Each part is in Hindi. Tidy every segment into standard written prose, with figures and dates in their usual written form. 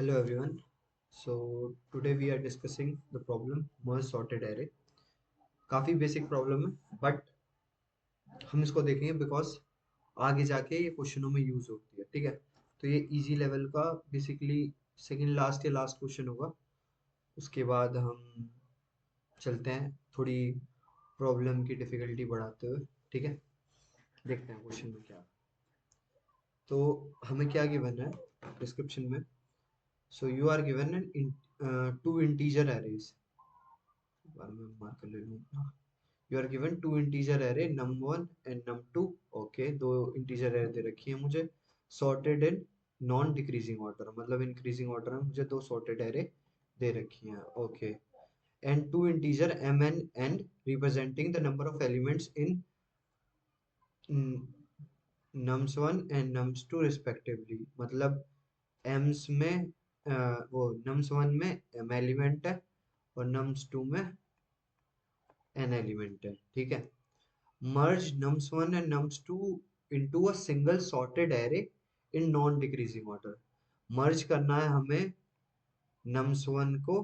Hello everyone. So today we are discussing the problem merge sorted array. काफी बेसिक प्रॉब्लम है बट हम इसको देखेंगे बिकॉज आगे जाके ये क्वेश्चनों में यूज होती है। ठीक है, तो ये इजी लेवल का बेसिकली सेकंड लास्ट या लास्ट क्वेश्चन होगा। उसके बाद हम चलते हैं थोड़ी प्रॉब्लम की डिफिकल्टी बढ़ाते हुए। ठीक है, देखते हैं क्वेश्चन में क्या है। तो हमें क्या गिवन है डिस्क्रिप्शन में। So you are given an two integer arrays. बार में मार्क कर ले लूँ अपना। You are given two integer array num1 and num2। Okay, दो इंटीजर एरे दे रखी है मुझे, sorted in non decreasing order, मतलब इंक्रीजिंग ऑर्डर में मुझे दो सॉर्टेड एरे दे रखी हैं। Okay, and two integer m n and representing the number of elements in nums1 and nums2 respectively। मतलब एम्स में वो nums1 में m एलिमेंट है और nums2 में n एलिमेंट है। ठीक है, merge nums1 and nums2 into a single sorted array in non decreasing order। merge करना है हमें nums1 को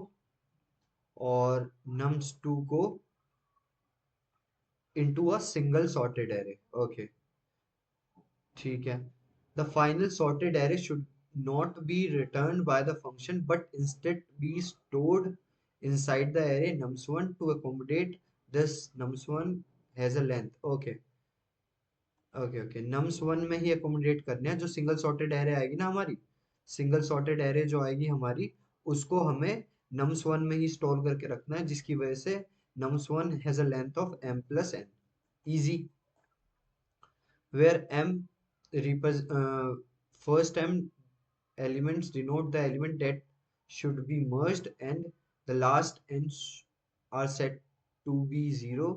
और nums2 को into a single sorted array। okay, ठीक है, the final sorted array should not be returned by the function but instead be stored inside the array nums1 to accommodate this nums1 has a length। okay, okay okay, nums one में ही अकोमोडेट करने हैं। जो सिंगल सॉर्टेड एरे आएगी ना हमारी, सिंगल सॉर्टेड एरे जो आएगी हमारी, उसको हमें नम्स वन में ही स्टोर करके रखना है, जिसकी वजह से nums one has a length of m plus n। Easy, where m first m elements denote the element that should be merged and the last n are set to be 0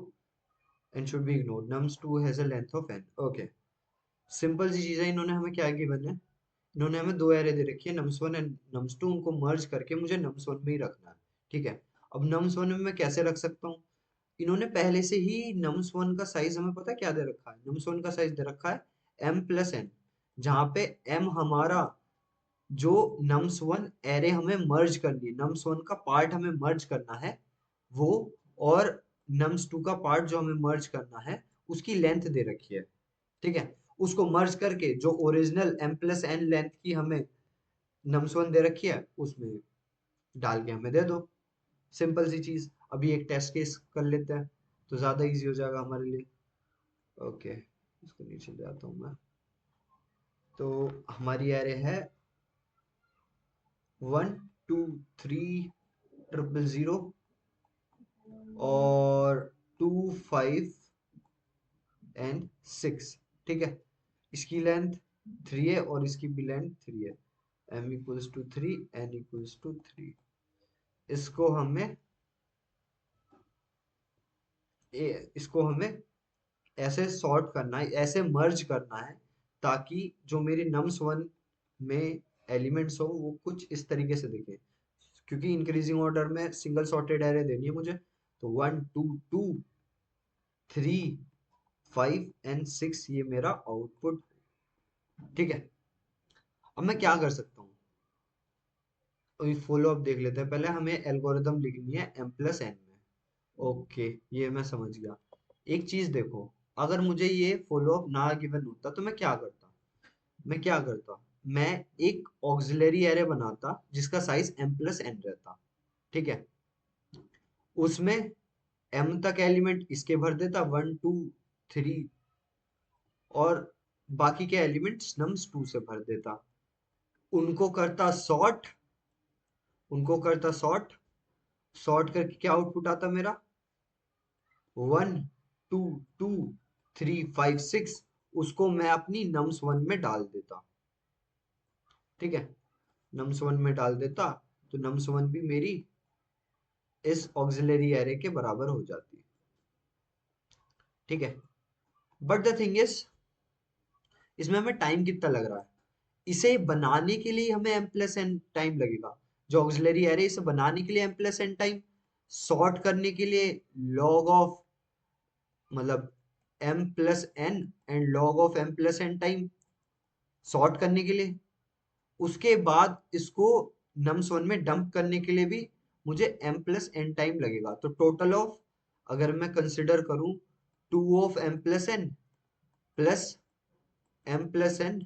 and should be ignored। nums2 has a length of n। okay, simple सी चीज है। इन्होंने हमें क्या गिवन है, इन्होंने हमें दो एरे दे रखी है nums one and nums two, उनको मर्ज करके मुझे नम्स वन में ही रखना है। ठीक है, अब नम्स वन में मैं कैसे रख सकता हूँ। इन्होंने पहले से ही नम्स वन का साइज हमें पता है क्या दे रखा है। नम्स वन का साइज दे रखा है m प्लस n, जहाँ पे m हमारा जो नम्स वन एरे हमें मर्ज करनी है, नम्स वन का पार्ट हमें मर्ज करना है वो, और नम्स टू का पार्ट जो हमें मर्ज करना है उसकी लेंथ दे रखी है। ठीक है, उसको मर्ज करके जो original m plus n length की हमें नम्स वन दे रखी है उसमें डाल के हमें दे दो। सिंपल सी चीज। अभी एक टेस्ट केस कर लेते हैं तो ज्यादा इजी हो जाएगा हमारे लिए। ओके, इसको नीचे ले आता हूँ मैं। तो हमारी एरे है 1 2 3 0 0 और 2 5 and 6। ठीक है, इसकी लेंथ 3 है और इसकी भी लेंथ 3 है। m equals to 3, n equals to 3। इसको हमें इसको हमें ऐसे सॉर्ट करना है, ऐसे मर्ज करना है ताकि जो मेरी नम्स वन में एलिमेंट्स हो वो कुछ इस तरीके से दिखे। क्योंकि इंक्रीजिंग ऑर्डर में सिंगल सॉर्टेड एरे देनी है मुझे, तो 1 2 2 3 5 and 6 ये मेरा आउटपुट। ठीक है, अब मैं क्या कर सकता हूँ, अभी फॉलो अप देख लेते हैं। पहले हमें एल्गोरिदम लिखनी है m प्लस n में। ओके, ये मैं समझ गया। एक चीज देखो, अगर मुझे ये फॉलो अप ना गिवन होता तो मैं क्या करता, मैं एक ऑक्सिलरी एरे बनाता जिसका साइज m प्लस n रहता। ठीक है, उसमें m तक एलिमेंट इसके भर देता 1 2 3, और बाकी के एलिमेंट्स नम्स 2 से भर देता। उनको करता सॉर्ट, उनको करता सॉर्ट, सॉर्ट करके क्या आउटपुट आता मेरा, 1 2 2 3 5 6। उसको मैं अपनी नम्स वन में डाल देता। ठीक है, नम्स वन में डाल देता तो नम्स वन भी मेरी इस ऑक्सिलरी एरे के बराबर हो जाती है। ठीक है, बट द थिंग इज, इसमें हमें टाइम कितना लग रहा है। इसे बनाने के लिए हमें m प्लस एन टाइम लगेगा। जो ऑक्सिलरी एरे, इसे बनाने के लिए m plus n time, sort करने के लिए लॉग ऑफ, मतलब m plus n and log of m plus n time sort करने के लिए। उसके बाद इसको नम्स वन में डंप करने के लिए भी मुझे m प्लस एन टाइम लगेगा। तो टोटल ऑफ, अगर मैं कंसिडर करूं, 2 of m+n plus m+n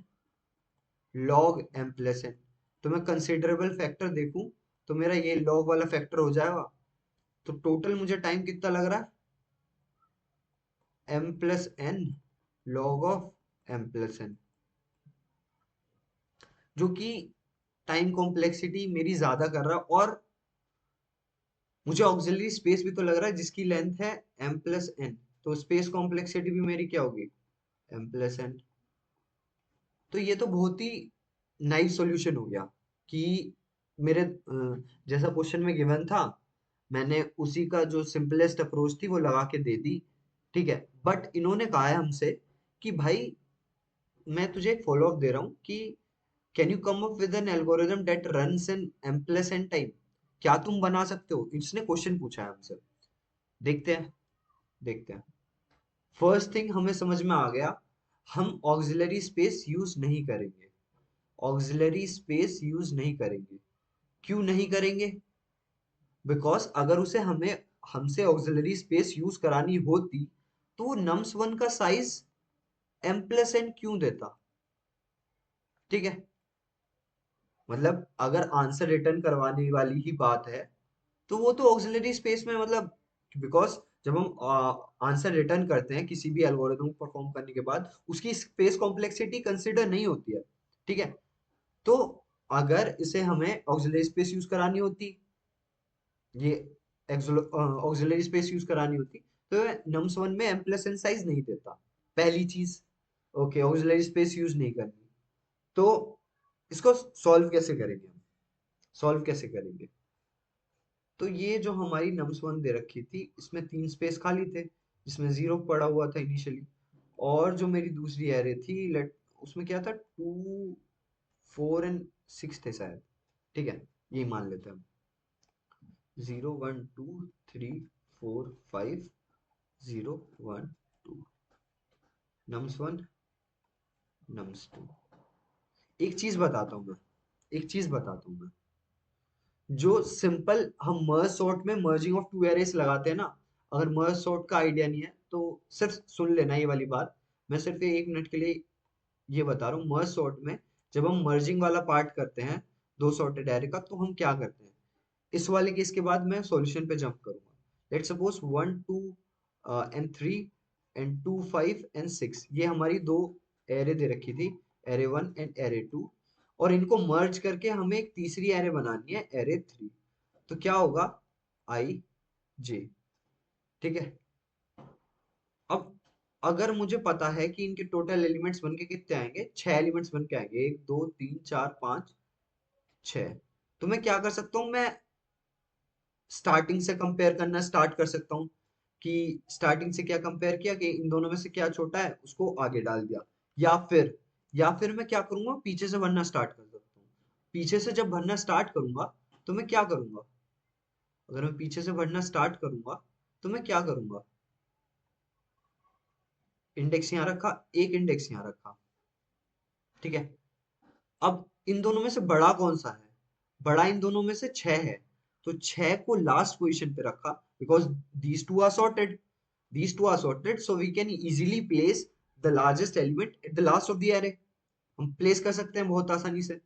log m+n, तो मैं कंसिडरेबल फैक्टर देखूं तो मेरा ये log वाला फैक्टर हो जाएगा। तो टोटल मुझे टाइम कितना लग रहा है, m+n log ऑफ m+n, जो कि टाइम कॉम्प्लेक्सिटी मेरी ज्यादा कर रहा है। और मुझे ऑक्सिलरी स्पेस भी तो लग रहा है जिसकी लेंथ है m+n, तो स्पेस कॉम्प्लेक्सिटी भी मेरी क्या होगी, m+n। तो ये तो बहुत ही नाइस सॉल्यूशन हो गया कि मेरे जैसा क्वेश्चन में गिवन था, मैंने उसी का जो सिंपलेस्ट अप्रोच थी वो लगा के दे दी। ठीक है, बट इन्होंने कहा है हमसे कि भाई मैं तुझे एक फॉलो अप दे रहा हूँ कि can you come up with an algorithm that runs in m+n time, क्या तुम बना सकते हो, इसने क्वेश्चन पूछा है हमसे। देखते हैं, देखते हैं। फर्स्ट थिंग हमें समझ में आ गया, हम ऑक्सिलरी स्पेस यूज नहीं करेंगे। ऑक्सिलरी स्पेस यूज नहीं करेंगे। क्यों नहीं करेंगे? बिकॉज अगर उसे हमें हमसे ऑक्सिलरी स्पेस यूज करानी होती तो वो नम्स वन का साइज m+n क्यों देता? ठीक है, मतलब अगर आंसर रिटर्न करवाने वाली ही बात है तो वो तो ऑक्सिलरी स्पेस में, मतलब बिकॉज जब हम आंसर रिटर्न करते हैं किसी भी एल्गोरिथम को परफॉर्म करने के बाद, उसकी स्पेस कॉम्प्लेक्सिटी कंसिडर नहीं होती है। ठीक है, तो अगर इसे हमें ऑक्सिलरी स्पेस यूज करानी होती, ये ऑक्सिलरी स्पेस यूज करानी होती, तो नम्स वन में m+n साइज नहीं देता, पहली चीज। ओके, ऑक्सिलरी स्पेस यूज नहीं करनी, तो इसको सॉल्व कैसे करेंगे हम, सॉल्व कैसे करेंगे? तो ये जो हमारी नम्स वन दे रखी थी इसमें 3 स्पेस खाली थे जिसमें 0 पड़ा हुआ था इनिशियली। और जो मेरी दूसरी एरे थी, लेट उसमें क्या था, 2 4 एंड 6 थे शायद। ठीक है, ये मान लेते हैं हम, 0 1 2 3 4 5, 0 1 2, नम्स वन, नम्स टू। एक चीज बताता हूँ मैं, एक चीज बताता हूँ मैं, जो सिंपल हम मर्ज सॉर्ट में मर्जिंग ऑफ टू एरेस लगाते हैं ना, अगर मर्ज सॉर्ट का आइडिया नहीं है तो सिर्फ सुन लेना ये वाली बात। मैं सिर्फ ये 1 मिनट के लिए ये बता रहा हूँ, मर्ज सॉर्ट में जब हम मर्जिंग वाला पार्ट करते हैं दो सॉर्टेड एरे का, तो हम क्या करते हैं, इस वाले केस के बाद मैं सॉल्यूशन पे जंप करूंगा। Let's suppose 1 2 and 3 and 2 5 and 6, ये हमारी दो एरे दे रखी थी, array one and array two, और इनको मर्ज करके हमें एक तीसरी एरे बनानी है, एरे थ्री। तो क्या होगा, आई जे। ठीक है, अब अगर मुझे पता है कि इनके टोटल एलिमेंट्स बन के कितने आएंगे, 6 एलिमेंट्स बन के आएंगे, 1 2 3 4 5 6, तो मैं क्या कर सकता हूँ, मैं स्टार्टिंग से कंपेयर करना स्टार्ट कर सकता हूँ कि स्टार्टिंग से क्या कंपेयर किया कि इन दोनों में से क्या छोटा है उसको आगे डाल दिया। या फिर मैं क्या करूंगा, पीछे से भरना स्टार्ट कर सकता हूँ। पीछे से जब भरना स्टार्ट करूंगा तो मैं क्या करूंगा, अगर मैं पीछे से भरना स्टार्ट करूंगा तो मैं क्या करूंगा, इंडेक्स यहाँ रखा, एक इंडेक्स यहाँ रखा। ठीक है, अब इन दोनों में से बड़ा कौन सा है, बड़ा इन दोनों में से 6 है, तो 6 को लास्ट पोजीशन पे रखा, because these two are sorted, these two are sorted, so we can easily place the largest element at the last of the array। हम प्लेस कर सकते हैं बहुत आसानी से,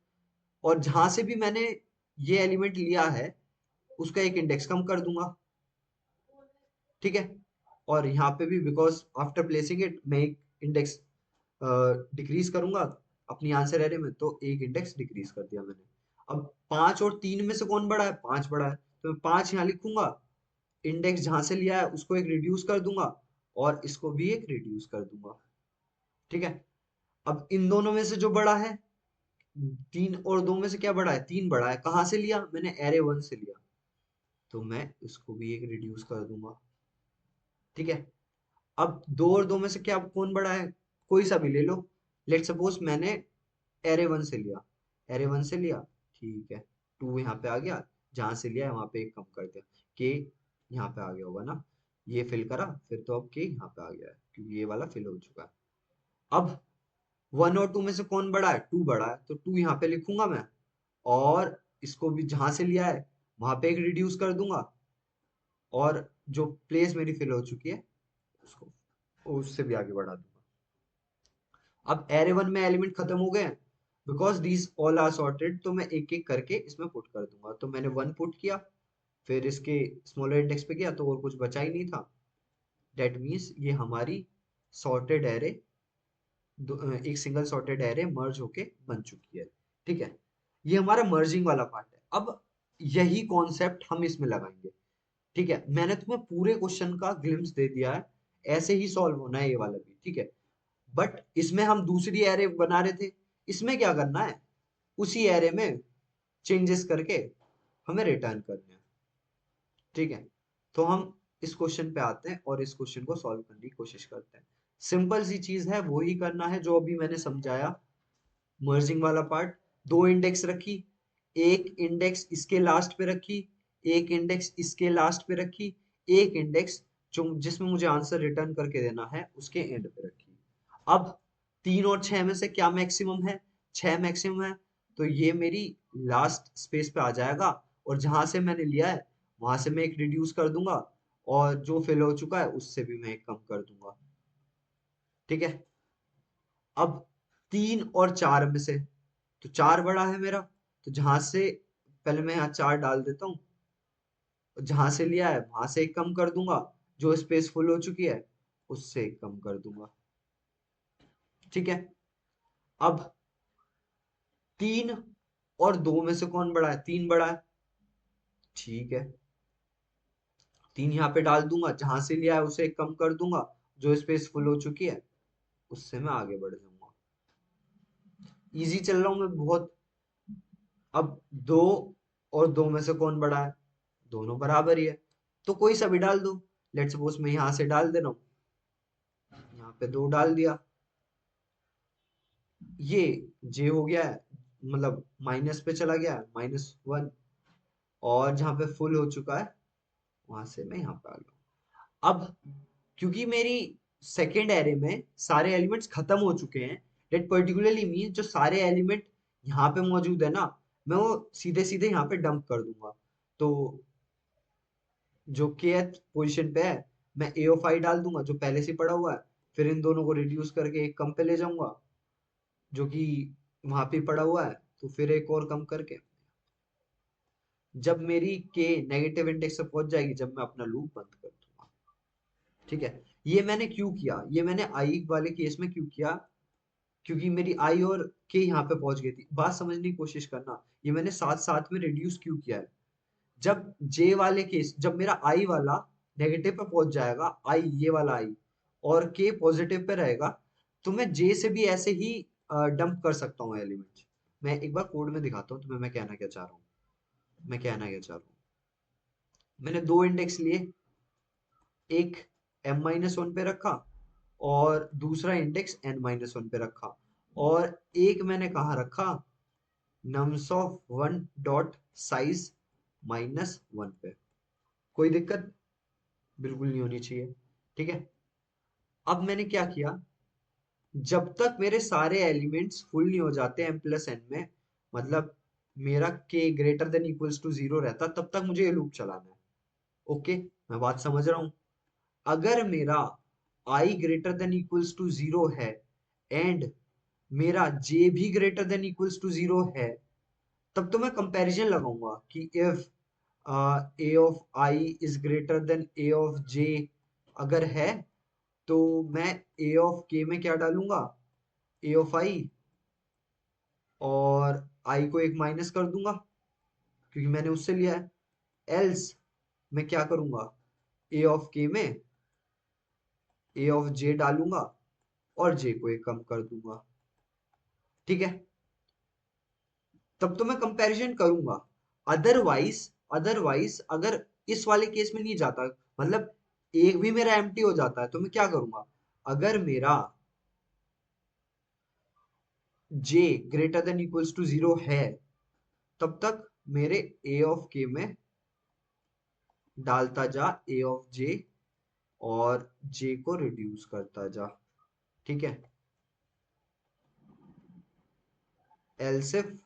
और जहां से भी मैंने ये एलिमेंट लिया है उसका एक इंडेक्स कम कर दूंगा। ठीक है, और यहाँ पे भी बिकॉज आफ्टर प्लेसिंग इट मैं एक इंडेक्स डिक्रीज करूंगा अपनी आंसर एरे में, तो एक इंडेक्स डिक्रीज कर दिया मैंने। अब 5 और 3 में से कौन बड़ा है, 5 बड़ा है, तो मैं 5 यहाँ लिखूंगा, इंडेक्स जहां से लिया है उसको एक रिड्यूस कर दूंगा और इसको भी एक रिड्यूस कर दूंगा। ठीक है, अब इन दोनों में से जो बड़ा है, 3 और 2 में से क्या बड़ा है, 3 बड़ा है, कहाँ से लिया मैंने, एरे वन से लिया, तो मैं इसको भी एक रिड्यूस कर दूंगा। ठीक है, अब 2 और 2 में से क्या कौन बड़ा है, कोई सा भी ले लो, लेट सपोज मैंने एरे वन से लिया, एरे वन से लिया, ठीक है, 2 यहाँ पे आ गया, जहां से लिया है वहां पे एक कम कर दिया, के यहाँ पे आ गया होगा ना, ये फिल करा फिर, तो अब के यहाँ पे आ गया है क्योंकि ये वाला फिल हो चुका है। अब 1 और 2 में से कौन बड़ा है, 2 बड़ा है, तो 2 यहाँ पे लिखूंगा मैं, और इसको भी जहां से लिया है वहां पे एक रिड्यूस कर दूंगा, और जो प्लेस मेरी फिल हो चुकी है उसको उससे भी आगे बढ़ा दूंगा। अब एरे वन में एलिमेंट खत्म हो गए हैं, because these all are sorted, तो मैं एक एक करके इसमें पुट कर दूंगा। तो मैंने वन पुट किया, फिर इसके स्मॉलर इंडेक्स पे गया तो और कुछ बचा ही नहीं था। डेट मीन्स ये हमारी सॉर्टेड एरे, एक सिंगल सॉर्टेड एरे मर्ज होके बन चुकी है। ठीक है, ये हमारा मर्जिंग वाला पार्ट है। अब यही कॉन्सेप्ट हम इसमें लगाएंगे। ठीक है, मैंने तुम्हें पूरे क्वेश्चन का ग्लिम्स दे दिया है, ऐसे ही सॉल्व होना है ये वाला भी। ठीक है, बट इसमें हम दूसरी एरे बना रहे थे, इसमें क्या करना है, उसी एरे में चेंजेस करके हमें रिटर्न करना है। ठीक है, तो हम इस क्वेश्चन पे आते हैं और इस क्वेश्चन को सॉल्व करने की कोशिश करते हैं। सिंपल सी चीज है, वो ही करना है जो अभी मैंने समझाया। मर्जिंग वाला पार्ट, दो इंडेक्स रखी, एक इंडेक्स इसके लास्ट पे रखी, एक इंडेक्स इसके लास्ट पे रखी, एक इंडेक्स जो जिसमें मुझे आंसर रिटर्न करके देना है उसके एंड पे रखी। अब 3 और 6 में से क्या मैक्सिमम है, 6 मैक्सिमम है, तो ये मेरी लास्ट स्पेस पे आ जाएगा, और जहां से मैंने लिया है वहां से मैं एक रिड्यूस कर दूंगा, और जो फिल हो चुका है उससे भी मैं एक कम कर दूंगा। ठीक है, अब 3 और 4 में से, तो 4 बड़ा है मेरा, तो जहां से पहले मैं यहाँ 4 डाल देता हूँ, जहां से लिया है वहां से एक कम कर दूंगा, जो स्पेस फुल हो चुकी है उससे एक कम कर दूंगा। ठीक है, अब 3 और 2 में से कौन बड़ा है, 3 बड़ा है। ठीक है, 3 यहाँ पे डाल दूंगा, जहां से लिया है उसे एक कम कर दूंगा, जो स्पेस फुल हो चुकी है उससे मैं आगे बढ़ जाऊंगा। इजी चल रहा हूं मैं बहुत। अब 2 और 2 में से कौन बड़ा है, दोनों बराबर ही है, तो कोई सा भी डाल दो। लेट्स सपोज मैं यहां से डाल दे रहा हूँ, यहाँ पे 2 डाल दिया, ये जे हो गया है, मतलब माइनस पे चला गया, -1, और जहां पे फुल हो चुका है वहां से मैं यहाँ पे आ गया। अब क्योंकि मेरी सेकेंड एरे में सारे एलिमेंट्स खत्म हो चुके हैं, डेट पर्टिकुलरली मीन जो सारे एलिमेंट यहाँ पे मौजूद है ना, मैं वो सीधे सीधे यहाँ पे डंप कर दूंगा। तो जो के पोजीशन पे है मैं ए ऑफ आई डाल दूंगा, जो पहले से पड़ा हुआ है, फिर इन दोनों को रिड्यूस करके एक कम पे ले जाऊंगा, जो कि वहां पे पड़ा हुआ है, तो फिर एक और कम करके जब मेरी के नेगेटिव इंडेक्स पे पहुंच जाएगी, जब मैं अपना लूप बंद कर दूंगा। ठीक है, ये मैंने क्यों किया, ये मैंने आई वाले केस में क्यों किया, क्योंकि मेरी आई और के यहाँ पे पहुंच गई थी। बात समझने की कोशिश करना, ये मैंने साथ साथ में रिड्यूस क्यों किया है। जब जे वाले केस, जब मेरा आई वाला नेगेटिव पे पहुंच जाएगा, आई ये वाला आई, और के पॉजिटिव पे रहेगा, तो मैं जे से भी ऐसे ही डंप कर सकता हूँ एलिमेंट। मैं एक बार कोड में दिखाता हूँ तुम्हें मैं कहना क्या चाह रहा हूँ। मैं कहना क्या चाह रहा हूँ, मैंने दो इंडेक्स लिए, एक m-1 पे रखा और दूसरा इंडेक्स n-1 पे रखा, और एक मैंने कहाँ रखा, नम्स ऑफ 1 डॉट साइज -1 पे। कोई दिक्कत बिल्कुल नहीं होनी चाहिए। ठीक है, अब मैंने क्या किया, जब तक मेरे सारे एलिमेंट्स फुल नहीं हो जाते m+n में, मतलब मेरा k greater than equals to 0 रहता, तब तक मुझे ये लूप चलाना है। ओके, मैं बात समझ रहा हूँ। अगर मेरा i greater than equals to 0 है, एंड मेरा j भी ग्रेटर देन इक्वल्स टू 0 है, तब तो मैं कंपैरिजन लगाऊंगा कि if a of i is greater then a ऑफ j, अगर है तो मैं a ऑफ k में क्या डालूंगा, a ऑफ i, और i को एक माइनस कर दूंगा क्योंकि मैंने उससे लिया है। एल्स मैं क्या करूंगा, a ऑफ k में a ऑफ j डालूंगा और j को एक कम कर दूंगा। ठीक है, तब तो मैं कंपैरिजन करूंगा। अदरवाइज, अदरवाइज अगर इस वाले केस में नहीं जाता, मतलब एक भी मेरा एम्प्टी हो जाता है, तो मैं क्या करूंगा, अगर मेरा j greater than equals to 0 है, तब तक मेरे a ऑफ k में डालता जा a ऑफ j, और j को रिड्यूस करता जा। ठीक है, एल्स इफ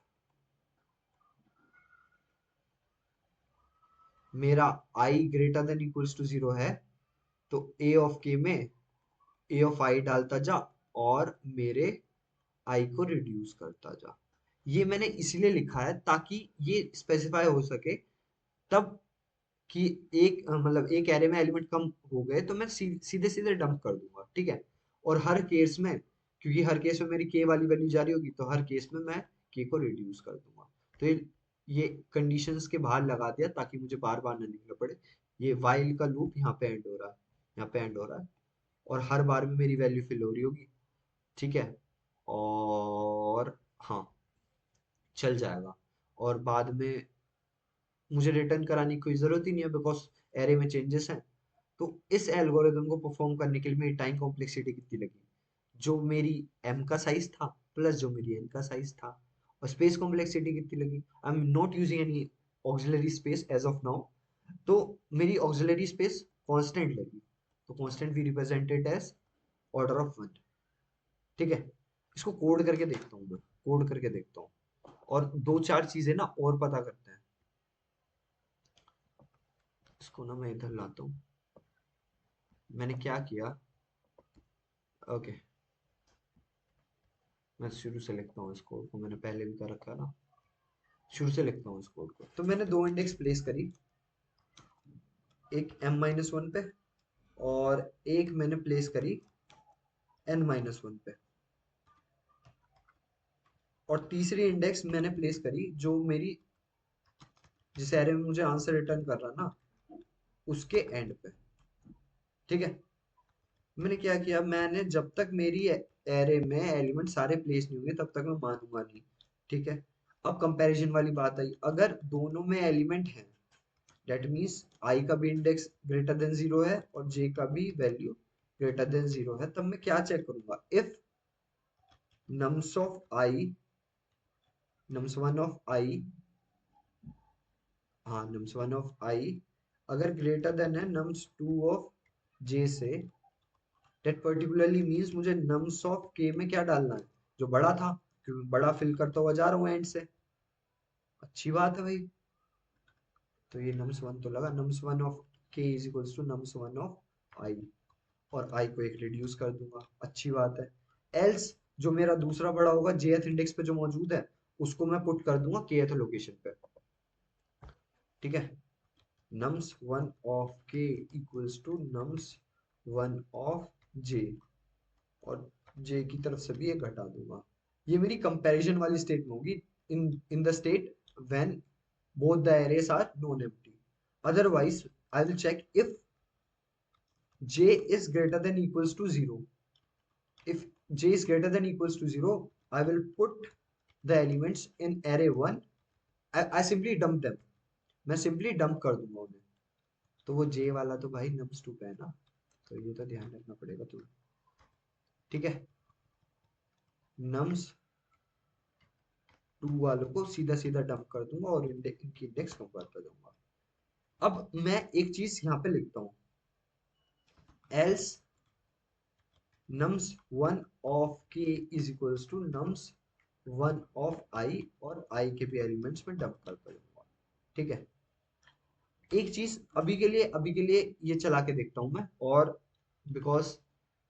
मेरा i greater than equals to zero है, तो ए ऑफ के में ए ऑफ आई डालता जा और मेरे आई को रिड्यूस करता जा। ये मैंने इसलिए लिखा है ताकि ये स्पेसिफाई हो सके तब कि एक मतलब एक एरे में एलिमेंट कम हो गए तो मैं सीधे सीधे डंप कर दूंगा, ठीक है। और हर केस में, क्योंकि हर केस में मेरी के वाली वैल्यू जा रही होगी, तो हर केस में मैं के को रिड्यूस कर दूंगा। तो ये कंडीशंस के बाहर लगा दिया ताकि मुझे बार बार ना लिखना पड़े। ये वाइल का लूप यहाँ पे एंड हो रहा है, यहाँ पे एंड हो रहा है, और हर बार में मेरी वैल्यू फिल हो रही होगी, ठीक है। और हाँ, चल जाएगा। और बाद में मुझे रिटर्न कराने की कोई ज़रूरत ही नहीं है, बिकॉज एरे में चेंजेस हैं। तो इस एल्गोरिदम को परफॉर्म करने के लिए मेरी टाइम कॉम्प्लेक्सिटी कितनी लगी, जो मेरी m का साइज था प्लस जो मेरी n का साइज था। और स्पेस कॉम्प्लेक्सिटी कितनी लगी, I am not using any auxiliary space as of now, तो मेरी ऑक्सिलरी स्पेस कांस्टेंट लगी। तो constant we represented as order of 1, ठीक है। इसको कोड करके देखता हूँ, मैं कोड करके देखता हूँ और दो चार चीजें ना और पता करते हैं। इसको ना मैं इधर लाता हूँ। मैंने क्या किया, ओके, मैं शुरू से लिखता हूँ इस कोड को, मैंने पहले भी कर रखा है ना। शुरू से लिखता हूँ इस कोड को। तो मैंने दो इंडेक्स प्लेस करी, एक m-1 पे और एक मैंने प्लेस करी n-1 पे। और तीसरी इंडेक्स मैंने प्लेस करी जो मेरी, जिस एरे में मुझे आंसर रिटर्न कर रहा ना, उसके एंड पे, ठीक है। मैंने क्या किया, मैंने जब तक मेरी एरे में एलिमेंट सारे प्लेस नहीं होंगे तब तक मैं मानूंगा नहीं, ठीक है। अब कंपैरिजन वाली बात आई, अगर दोनों में एलिमेंट हैं, दैट मीन्स आई का भी इंडेक्स ग्रेटर देन जीरो है और जे का भी वैल्यू ग्रेटर देन जीरो है, तब मैं क्या चेक करूंगा, if nums of i, nums one of i, हाँ नम्स वन ऑफ आई अगर ग्रेटर देन है नम्स टू ऑफ जे से, दैट पर्टिकुलरली मीन्स मुझे नम्स ऑफ के में क्या डालना है, जो बड़ा था, क्योंकि बड़ा फिल करता हुआ जा रहा हूँ एंड से। अच्छी बात है भाई। तो ये नम्स वन तो लगा, nums one of k is equals to nums one of i, और आई को एक रिड्यूस कर दूंगा, अच्छी बात है। एल्स जो मेरा दूसरा बड़ा होगा जेथ इंडेक्स पे जो मौजूद है, उसको मैं पुट कर दूंगा केथ लोकेशन पे, ठीक है। nums one of k equals to nums one of j, और जे की तरफ से भी एक घटा दूंगा। ये मेरी कंपैरिजन वाली स्टेट में होगी, in the state when both the arrays are non-empty. Otherwise, I will check if j is greater than equals to 0. If j is greater than equals to 0, I will put the elements in array 1. I simply dump them. मैं simply dump कर दूंगा उन्हें। तो वो j वाला तो भाई nums 2 पे है ना, तो ये तो ध्यान रखना पड़ेगा तुम्हें, ठीक है। nums 2 वालों को सीधा सीधा डंप कर दूंगा और इनकी इंडेक्स कम करता जाऊंगा। अब मैं एक चीज यहाँ पे लिखता हूँ, else nums one of k is equals to nums one of i, और आई के भी एलिमेंट्स में डंप करता जाऊंगा, ठीक है। एक चीज अभी के लिए ये चला के देखता हूँ मैं, और बिकॉज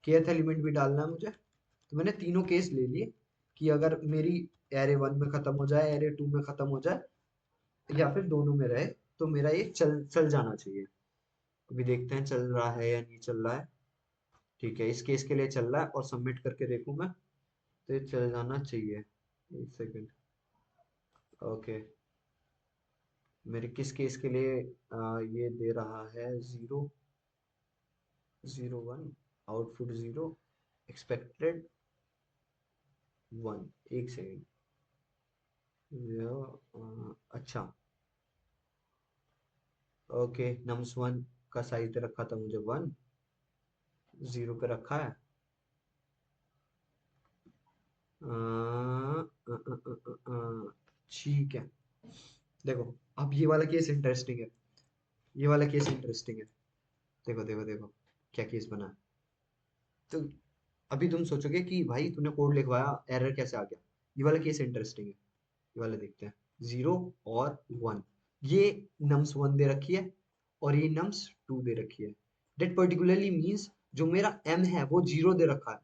kth एलिमेंट भी डालना है मुझे, तो मैंने तीनों केस ले लिए कि अगर मेरी एरे वन में खत्म हो जाए, एरे टू में खत्म हो जाए, या फिर दोनों में रहे, तो मेरा ये चल चल जाना चाहिए। अभी देखते हैं चल रहा है या नहीं चल रहा है। ठीक है, इस केस के लिए चल रहा है और सबमिट करके देखूं मैं, तो ये चल जाना चाहिए। एक सेकेंड, ओके। मेरे किस केस के लिए ये दे रहा है, zero, zero one, output zero, expected one. एक सेकेंड, अच्छा, ओके। नम्स वन का साइज दे रखा था मुझे वन, जीरो पे रखा है। ठीक है, देखो अब ये वाला केस इंटरेस्टिंग है, ये वाला केस इंटरेस्टिंग है। देखो देखो देखो क्या केस बना है। तो अभी तुम सोचोगे कि भाई तूने कोड लिखवाया, एरर कैसे आ गया। ये वाला केस इंटरेस्टिंग है, ये वाला देखते हैं, जीरो और वन। ये nums 1 दे रखी है और ये nums 2 दे रखी है। That particularly means जो मेरा m है वो 0 दे रखा है।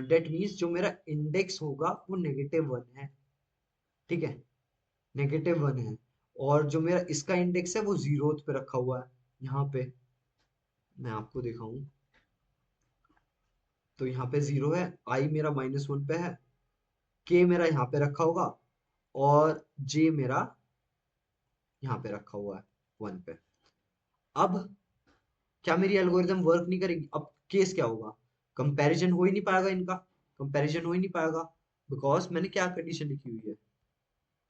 That means जो मेरा इंडेक्स होगा वो -1 है। ठीक है, -1 है। और जो मेरा इसका इंडेक्स है वो 0th पे रखा हुआ है। यहाँ पे मैं आपको दिखाऊं तो यहाँ पे 0 है, i मेरा -1 पे है, k मेरा यहाँ पे रखा होगा और j मेरा यहाँ पे रखा हुआ है 1 पे। अब क्या मेरी एल्गोरिदम वर्क नहीं करेगी? अब केस क्या होगा? कंपैरिजन हो ही नहीं पाएगा इनका, कंपैरिजन हो ही नहीं पाएगा, बिकॉज मैंने क्या कंडीशन लिखी हुई है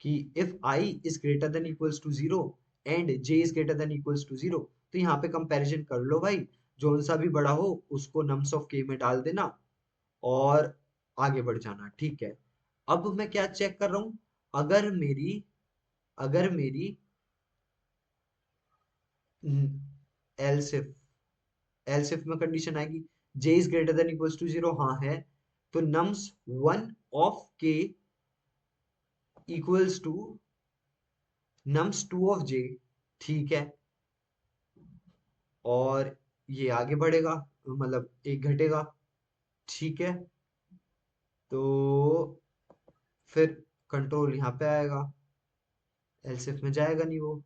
कि if i is greater than equals to 0 and j is greater than equals to 0, तो यहाँ पे कंपैरिजन कर लो भाई, जो सा भी बड़ा हो उसको नम्स ऑफ k में डाल देना और आगे बढ़ जाना। ठीक है, अब मैं क्या चेक कर रहा हूं? अगर मेरी एल्स एल्स इफ में कंडीशन आएगी j is greater than equals to 0, हाँ है, तो nums 1 of k equals to nums 2 of j। ठीक है, और ये आगे बढ़ेगा, मतलब एक घटेगा। ठीक है, तो फिर कंट्रोल यहाँ पे आएगा, एल्स इफ में जाएगा नहीं वो,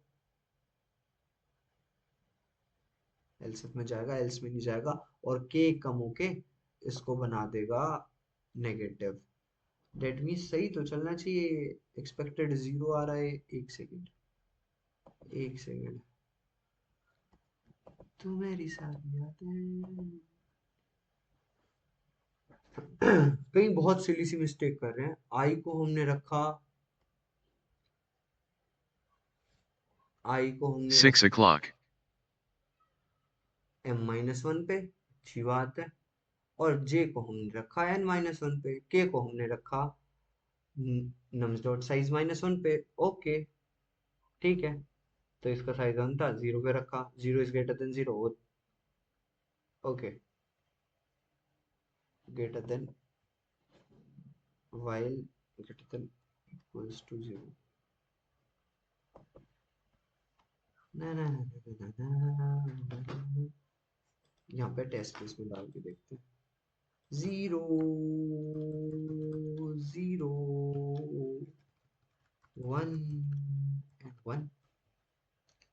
एल्स इफ में जाएगा, एल्स में नहीं जाएगा, और k कम होके इसको बना देगा नेगेटिव। डेट मीन्स सही तो चलना चाहिए। एक्सपेक्टेड 0 आ रहा है। एक सेकेंड, एक सेकेंड, तू मेरी सारी यादें। कहीं बहुत सिली सी मिस्टेक कर रहे हैं। आई को हमने रखा, आई को हमने 6 रखा o'clock. m-1 पे, अच्छी बात है, और j को हमने रखा n-1 पे, k को हमने रखा नम्स डॉट साइज -1 पे। ओके, ठीक है, तो इसका साइज 1 था, 0 पे रखा, 0 is greater than 0। Okay, greater than while greater than equals to 0। ना ना ना ना ना ना, यहाँ पे टेस्ट केस में डाल के देखते हैं। 0 0 1 एंड 1,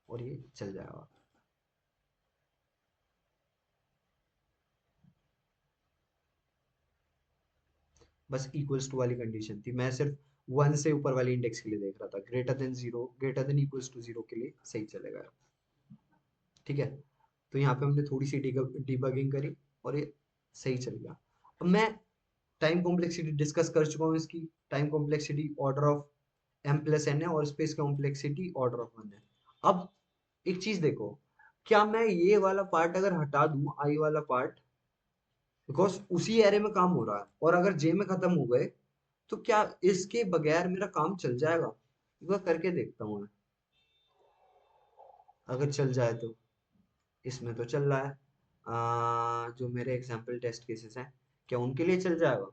और ये चल जाएगा। बस इक्वल्स टू वाली कंडीशन थी, मैं सिर्फ 1 से ऊपर वाली इंडेक्स के लिए देख रहा था। Greater than 0, greater than equals to 0 के लिए सही चलेगा। ठीक है, तो यहाँ पे हमने थोड़ी सी डिबगिंग करी और ये सही चल गया। अब मैं टाइम कॉम्प्लेक्सिटी डिस्कस कर चुका हूँ इसकी। Time complexity order of m+n है और स्पेस कॉम्प्लेक्सिटी ऑर्डर ऑफ 1 है। अब एक चीज देखो, क्या मैं ये वाला पार्ट अगर हटा दूं, आई वाला पार्ट, बिकॉज उसी एरे में काम हो रहा है, और अगर जे में खत्म हो गए तो क्या इसके बगैर मेरा काम चल जाएगा? एक बार करके देखता हूँ मैं, अगर चल जाए तो। इसमें तो चल रहा है, जो मेरे एग्जाम्पल टेस्ट केसेस हैं, क्या उनके लिए चल जाएगा?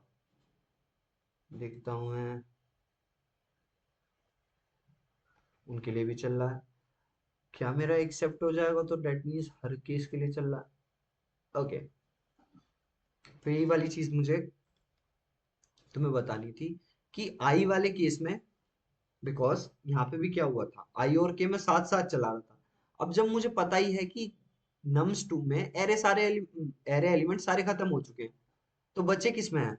देखता हूँ मैं, उनके लिए भी चल रहा है। क्या मेरा एक्सेप्ट हो जाएगा? तो डेट मीन्स हर केस के लिए चल रहा है। ओके, तो यही वाली चीज मुझे तुम्हें बतानी थी कि आई वाले केस में, बिकॉज यहाँ पे भी क्या हुआ था, आई और के में साथ साथ चला रहा था। अब जब मुझे पता ही है कि नम्स 2 में एरे एलिमेंट सारे खत्म हो चुके हैं, तो बचे किस में है?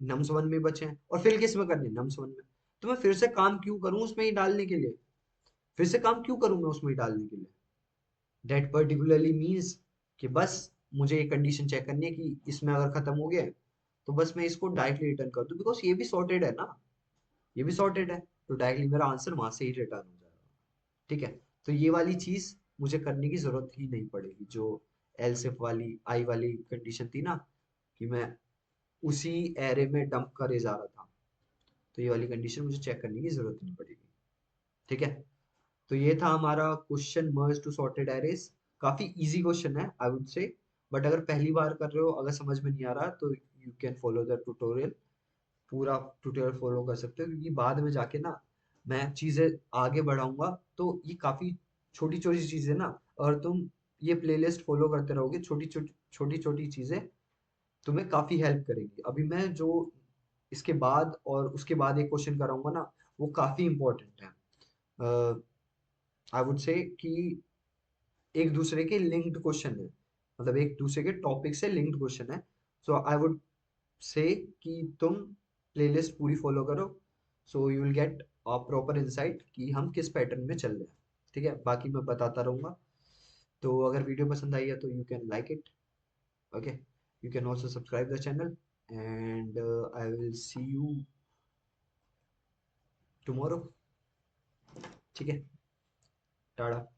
नम्स 1 में बचे हैं, और फिर किस में करने? नम्स 1 में। तो मैं फिर से काम क्यों करूं उसमें ही डालने के लिए? फिर से काम क्यों करूं मैं उसमें ही डालने के लिए? दैट पर्टिकुलरली मीन्स कि बस मुझे ये कंडीशन चेक करनी है कि इसमें अगर खत्म हो गया तो बस मैं इसको डायरेक्टली रिटर्न कर दूं, बिकॉज ये भी सॉर्टेड है ना, ये भी सॉर्टेड है, तो डायरेक्टली मेरा आंसर वहां से ही रिटर्न हो जाएगा। ठीक है, तो ये वाली चीज मुझे करने की जरूरत ही नहीं पड़ेगी, जो एलसिफ वाली आई वाली कंडीशन थी ना, कि मैं उसी एरे में डंप करे जा रहा था, तो ये वाली कंडीशन मुझे चेक करने की जरूरत नहीं पड़ेगी। ठीक है, तो ये था हमारा question merge two sorted arrays. काफी इजी क्वेश्चन है आई वुड से, बट अगर पहली बार कर रहे हो, अगर समझ में नहीं आ रहा, तो you can follow the tutorial. पूरा ट्यूटोरियल फॉलो कर सकते हो, क्योंकि बाद में जाके ना मैं चीजें आगे बढ़ाऊंगा, तो ये काफी छोटी छोटी चीजें ना, और तुम ये प्लेलिस्ट फॉलो करते रहोगे, छोटी छोटी चीजें तुम्हें काफी हेल्प करेगी। अभी मैं जो इसके बाद और उसके बाद एक क्वेश्चन कराऊंगा ना, वो काफी इंपॉर्टेंट है। आई वुड से कि एक दूसरे के लिंक्ड क्वेश्चन है, मतलब एक दूसरे के टॉपिक से लिंक्ड क्वेश्चन है। सो आई वुड से कि तुम प्लेलिस्ट पूरी फॉलो करो, so you will get a proper insight कि हम किस पैटर्न में चल रहे हैं। ठीक है, बाकी मैं बताता रहूंगा। तो अगर वीडियो पसंद आई है तो you can like it, okay, you can also subscribe the channel, and I will see you tomorrow. ठीक है, टाटा।